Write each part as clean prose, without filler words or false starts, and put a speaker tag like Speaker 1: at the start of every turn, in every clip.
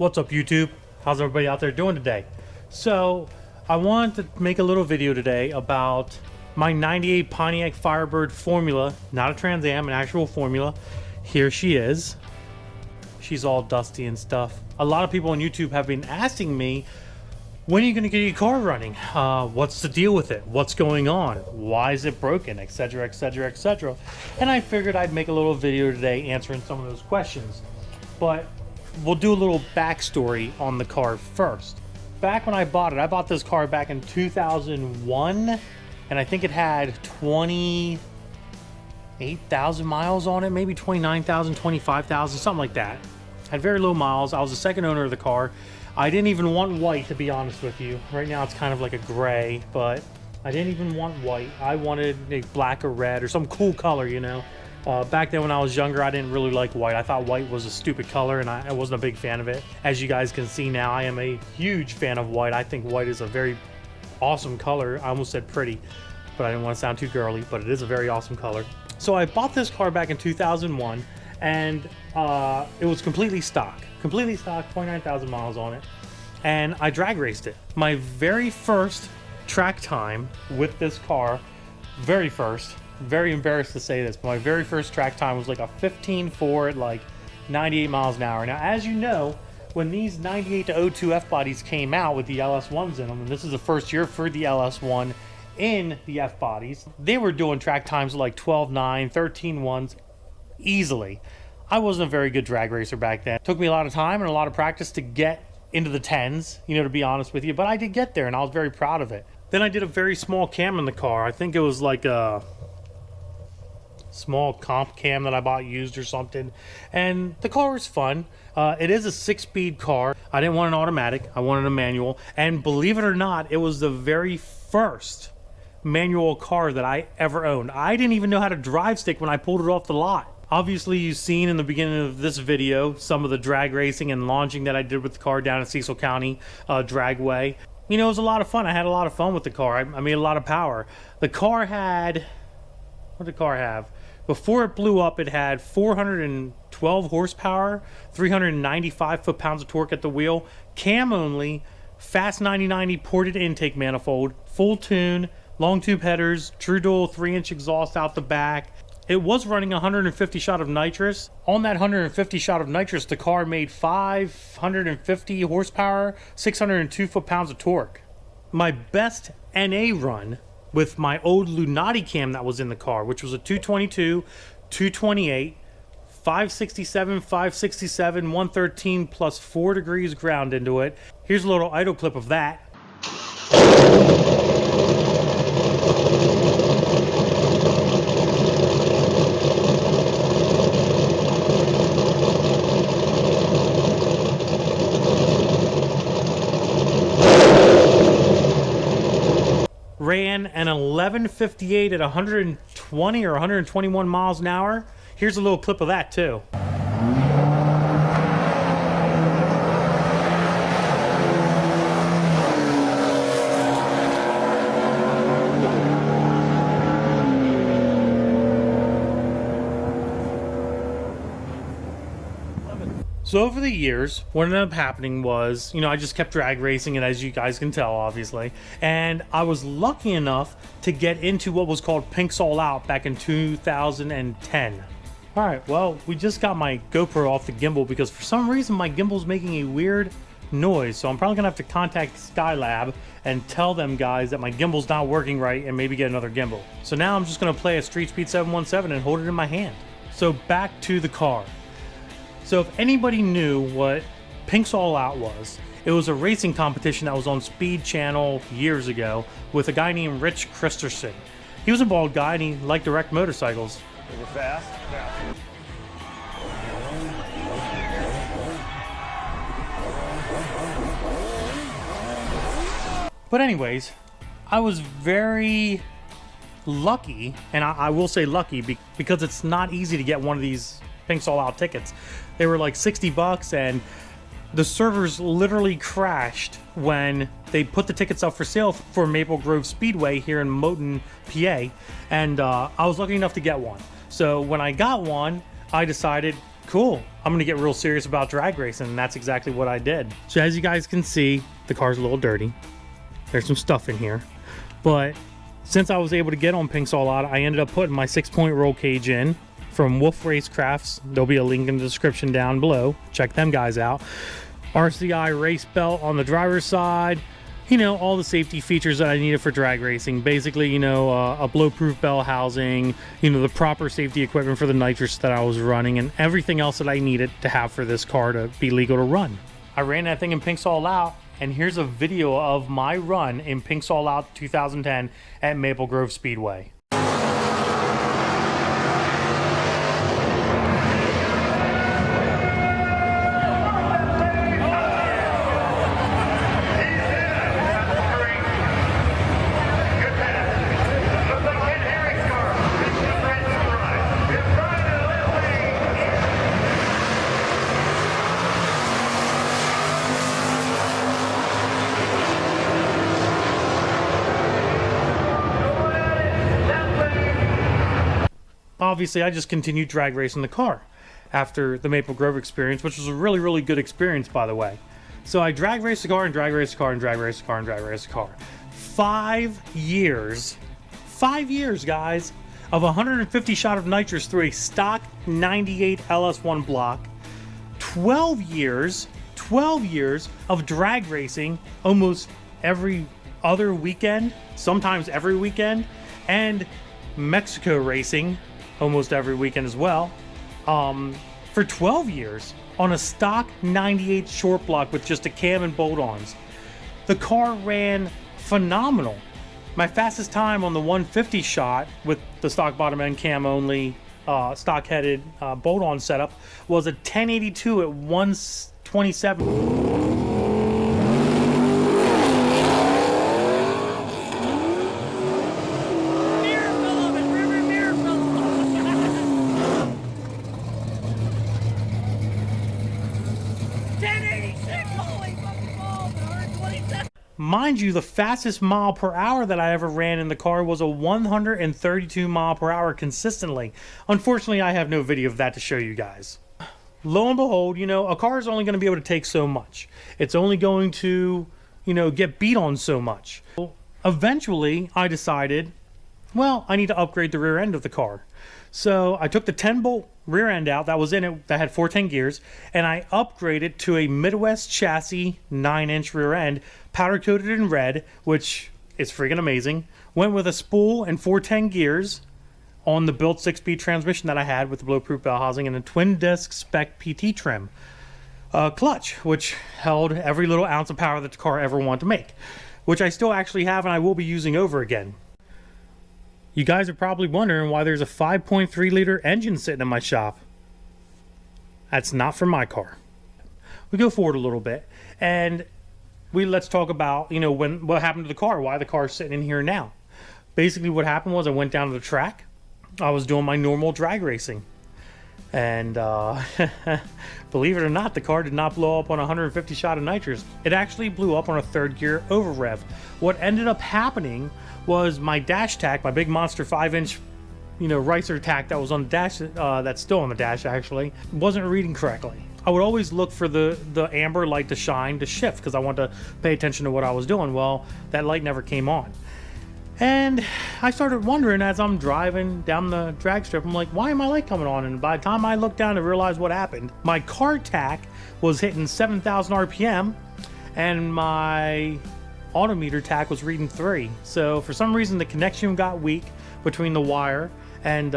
Speaker 1: What's up, YouTube? How's everybody out there doing today? So I wanted to make a little video today about my 98 Pontiac Firebird Formula, not a Trans Am, an actual Formula. Here she is. She's all dusty and stuff. A lot of people on YouTube have been asking me, when are you going to get your car running? What's the deal with it? What's going on? Why is it broken? Etc, etc, etc. And I figured I'd make a little video today answering some of those questions. But we'll do a little backstory on the car first. Back when I bought this car back in 2001, and I think it had 28,000 miles on it, maybe 29,000, 25,000, something like that. Had very low miles. I was the second owner of the car. I didn't even want white, to be honest with you. Right now it's kind of like a gray, but I didn't even want white. I wanted a black or red or some cool color, you know. Back then when I was younger, I didn't really like white. I thought white was a stupid color, and I wasn't a big fan of it. As you guys can see now, I am a huge fan of white. I think white is a very awesome color. I almost said pretty, but I didn't want to sound too girly, but it is a very awesome color. So I bought this car back in 2001, and it was completely stock, 29,000 miles on it, and I drag raced it. My very first track time with this car, very embarrassed to say this, but my very first track time was like a 15.4 at like 98 miles an hour. Now, as you know, when these 98 to 02 F bodies came out with the LS1s in them, and this is the first year for the LS1 in the F bodies, they were doing track times like 12.9, 13.1s easily. I wasn't a very good drag racer back then. It took me a lot of time and a lot of practice to get into the 10s, you know, to be honest with you, but I did get there and I was very proud of it. Then I did a very small cam in the car. I think it was like a small comp cam that I bought used or something, and the car was fun. It is a 6-speed car. I didn't want an automatic, I wanted a manual, and believe it or not, it was the very first manual car that I ever owned. I didn't even know how to drive stick when I pulled it off the lot. Obviously, you've seen in the beginning of this video some of the drag racing and launching that I did with the car down at Cecil County Dragway. You know, it was a lot of fun. I had a lot of fun with the car. I made a lot of power. The car had, what did the car have? Before it blew up, it had 412 horsepower, 395 foot-pounds of torque at the wheel, cam only, fast 9090 ported intake manifold, full tune, long tube headers, true dual 3-inch exhaust out the back. It was running 150 shot of nitrous. On that 150 shot of nitrous, the car made 550 horsepower, 602 foot-pounds of torque. My best NA run with my old Lunati Cam that was in the car, which was a 222, 228, 567, 567, 113 plus 4 degrees ground into it. Here's a little idle clip of that. Ran an 1158 at 120 or 121 miles an hour. Here's a little clip of that too. So over the years, what ended up happening was, you know, I just kept drag racing, and as you guys can tell, obviously, and I was lucky enough to get into what was called Pinks All Out back in 2010. All right, well, we just got my GoPro off the gimbal because for some reason my gimbal's making a weird noise, so I'm probably gonna have to contact Skylab and tell them guys that my gimbal's not working right and maybe get another gimbal. So now I'm just gonna play a Street Speed 717 and hold it in my hand. So back to the car. So if anybody knew what Pinks All Out was, it was a racing competition that was on Speed Channel years ago with a guy named Rich Christensen. He was a bald guy and he liked to wreck motorcycles.
Speaker 2: Is it fast? Yeah.
Speaker 1: But anyways, I was very lucky, and I will say lucky because it's not easy to get one of these Pinks All Out tickets. They were like 60 bucks, and the servers literally crashed when they put the tickets up for sale for Maple Grove Speedway here in Moton, PA, and I was lucky enough to get one. So when I got one, I decided, cool. I'm gonna get real serious about drag racing, and that's exactly what I did. So as you guys can see, the car's a little dirty. There's some stuff in here, but since I was able to get on Pink's All Out, I ended up putting my 6-point roll cage in from Wolf Racecrafts. There'll be a link in the description down below. Check them guys out. RCI race belt on the driver's side. You know, all the safety features that I needed for drag racing. Basically, you know, a blow-proof bell housing, you know, the proper safety equipment for the nitrous that I was running, and everything else that I needed to have for this car to be legal to run. I ran that thing in Pink's All Out, and here's a video of my run in Pink's All Out 2010 at Maple Grove Speedway. Obviously, I just continued drag racing the car after the Maple Grove experience, which was a really, really good experience, by the way. So I drag raced the car and drag raced the car and drag raced the car and drag raced the car. 5 years, guys, of 150 shot of nitrous through a stock 98 LS1 block. 12 years of drag racing almost every other weekend, sometimes every weekend, and Mexico racing almost every weekend as well, for 12 years on a stock 98 short block with just a cam and bolt-ons. The car ran phenomenal. My fastest time on the 150 shot with the stock bottom end cam only stock headed bolt-on setup was a 1082 at 127. Mind you, the fastest mile per hour that I ever ran in the car was a 132 mile per hour consistently. Unfortunately, I have no video of that to show you guys. Lo and behold, you know, a car is only going to be able to take so much. It's only going to, you know, get beat on so much. Eventually, I decided, well, I need to upgrade the rear end of the car. So I took the 10-bolt rear end out that was in it that had 410 gears, and I upgraded to a Midwest chassis 9-inch rear end, powder coated in red, which is freaking amazing. Went with a spool and 410 gears on the built 6-speed transmission that I had with the blow-proof bell housing and a twin disc spec PT trim clutch, which held every little ounce of power that the car ever wanted to make, which I still actually have and I will be using over again. You guys are probably wondering why there's a 5.3 liter engine sitting in my shop. That's not for my car. We go forward a little bit and let's talk about, you know, what happened to the car, why the car's sitting in here now. Basically what happened was I went down to the track. I was doing my normal drag racing. And believe it or not, the car did not blow up on 150 shot of nitrous. It actually blew up on a 3rd gear over rev. What ended up happening was my dash tack, my big monster 5-inch, you know, ricer tack that was on the dash, that's still on the dash actually, wasn't reading correctly. I would always look for the amber light to shine to shift because I wanted to pay attention to what I was doing. Well, that light never came on. And I started wondering as I'm driving down the drag strip, I'm like, why am my light coming on? And by the time I looked down to realize what happened, my car tack was hitting 7,000 RPM and my autometer tack was reading 3. So for some reason the connection got weak between the wire and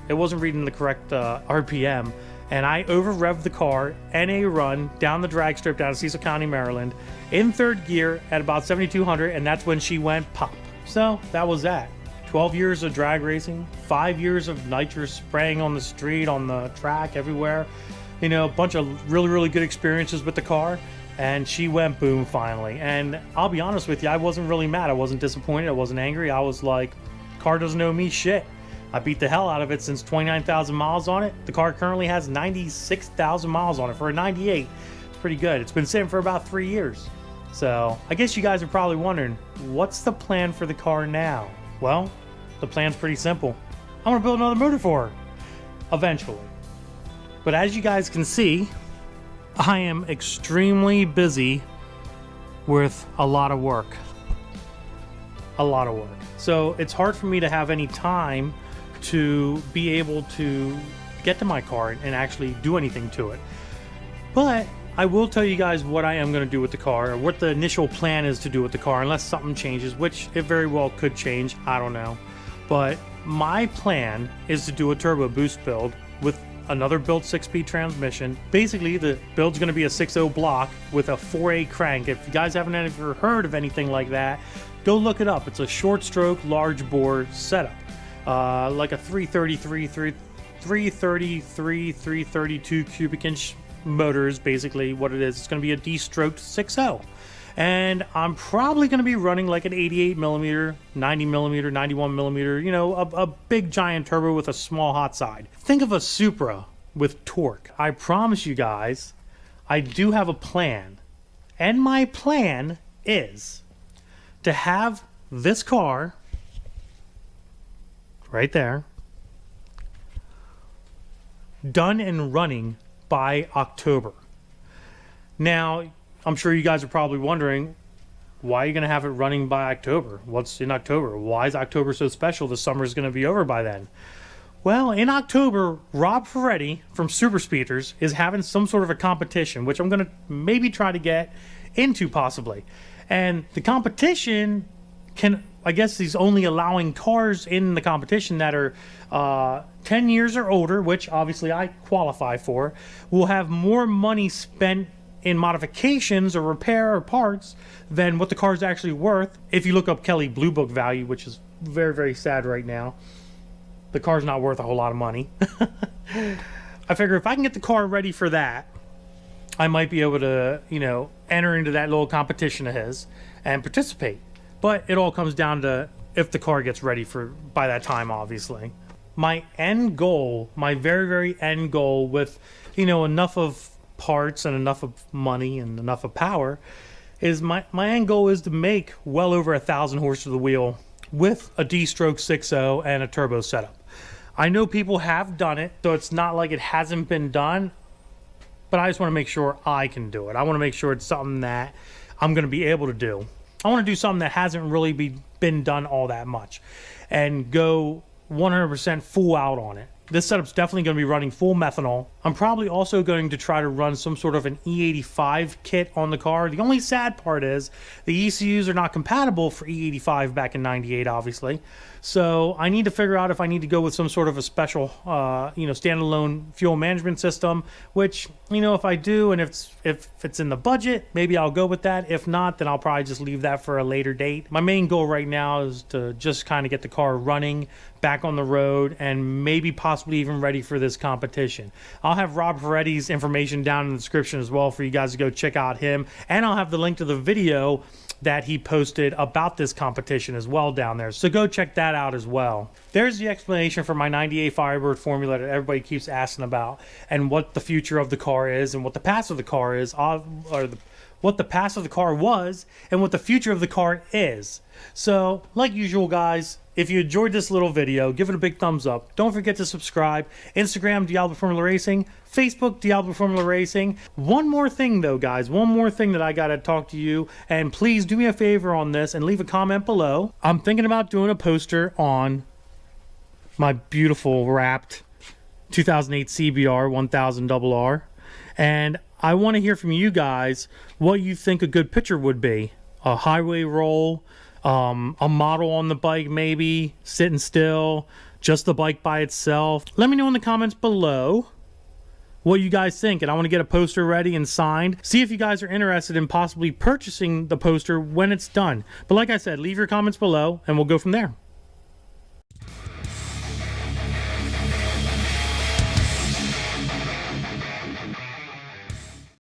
Speaker 1: it wasn't reading the correct RPM. And I over-revved the car NA run down the drag strip down to Cecil County, Maryland in 3rd gear at about 7,200, and that's when she went pop. So that was that. 12 years of drag racing, 5 years of nitrous spraying on the street, on the track, everywhere. You know, a bunch of really, really good experiences with the car, and she went boom finally. And I'll be honest with you, I wasn't really mad. I wasn't disappointed. I wasn't angry. I was like, car doesn't owe me shit. I beat the hell out of it since 29,000 miles on it. The car currently has 96,000 miles on it for a 98. It's pretty good. It's been sitting for about 3 years. So I guess you guys are probably wondering, what's the plan for the car now? Well, the plan's pretty simple. I'm gonna build another motor for her, eventually. But as you guys can see, I am extremely busy with a lot of work. So it's hard for me to have any time to be able to get to my car and actually do anything to it. But I will tell you guys what I am going to do with the car, or what the initial plan is to do with the car, unless something changes, which it very well could change. I don't know. But my plan is to do a turbo boost build with another built 6-speed transmission. Basically, the build's going to be a 6.0 block with a 4A crank. If you guys haven't ever heard of anything like that, go look it up. It's a short stroke, large bore setup. Like a 332 cubic inch motor is basically what it is. It's going to be a D-stroked 6.0. And I'm probably going to be running like an 88 millimeter, 90 millimeter, 91 millimeter, you know, a big giant turbo with a small hot side. Think of a Supra with torque. I promise you guys, I do have a plan. And my plan is to have this car right there done and running by October. Now, I'm sure you guys are probably wondering, why are you going to have it running by October? What's in October? Why is October so special? The summer is going to be over by then. Well, in October, Rob Ferretti from Super Speeders is having some sort of a competition, which I'm going to maybe try to get into possibly. And the competition I guess he's only allowing cars in the competition that are 10 years or older, which obviously I qualify for, will have more money spent in modifications or repair or parts than what the car is actually worth. If you look up Kelly Blue Book value, which is very, very sad right now, the car's not worth a whole lot of money. I figure if I can get the car ready for that, I might be able to, you know, enter into that little competition of his and participate. But it all comes down to if the car gets ready by that time, obviously. My end goal, my very, very end goal with, you know, enough of parts and enough of money and enough of power, is my end goal is to make well over 1,000 horse to the wheel with a D-stroke 6.0 and a turbo setup. I know people have done it, so it's not like it hasn't been done, but I just want to make sure I can do it. I want to make sure it's something that I'm going to be able to do. I want to do something that hasn't really been done all that much and go 100% full out on it. This setup's definitely going to be running full methanol. I'm probably also going to try to run some sort of an E85 kit on the car. The only sad part is the ECUs are not compatible for E85 back in '98, obviously. So I need to figure out if I need to go with some sort of a special, you know, standalone fuel management system, which, you know, if I do and if it's in the budget, maybe I'll go with that. If not, then I'll probably just leave that for a later date. My main goal right now is to just kind of get the car running, back on the road, and maybe possibly even ready for this competition. I'll have Rob Ferretti's information down in the description as well for you guys to go check out him, and I'll have the link to the video that he posted about this competition as well down there, so go check that out as well. There's the explanation for my 98 Firebird formula that everybody keeps asking about, and what the future of the car is, and what the past of the car is, what the past of the car was, and what the future of the car is. So, like usual, guys, if you enjoyed this little video, give it a big thumbs up. Don't forget to subscribe. Instagram, DiabloFormula Racing. Facebook, DiabloFormula Racing. One more thing, though, guys. One more thing that I got to talk to you. And please do me a favor on this and leave a comment below. I'm thinking about doing a poster on my beautiful wrapped 2008 CBR 1000 RR. And I want to hear from you guys what you think a good picture would be. A highway roll, a model on the bike maybe, sitting still, just the bike by itself. Let me know in the comments below what you guys think, and I want to get a poster ready and signed. See if you guys are interested in possibly purchasing the poster when it's done. But like I said, leave your comments below and we'll go from there.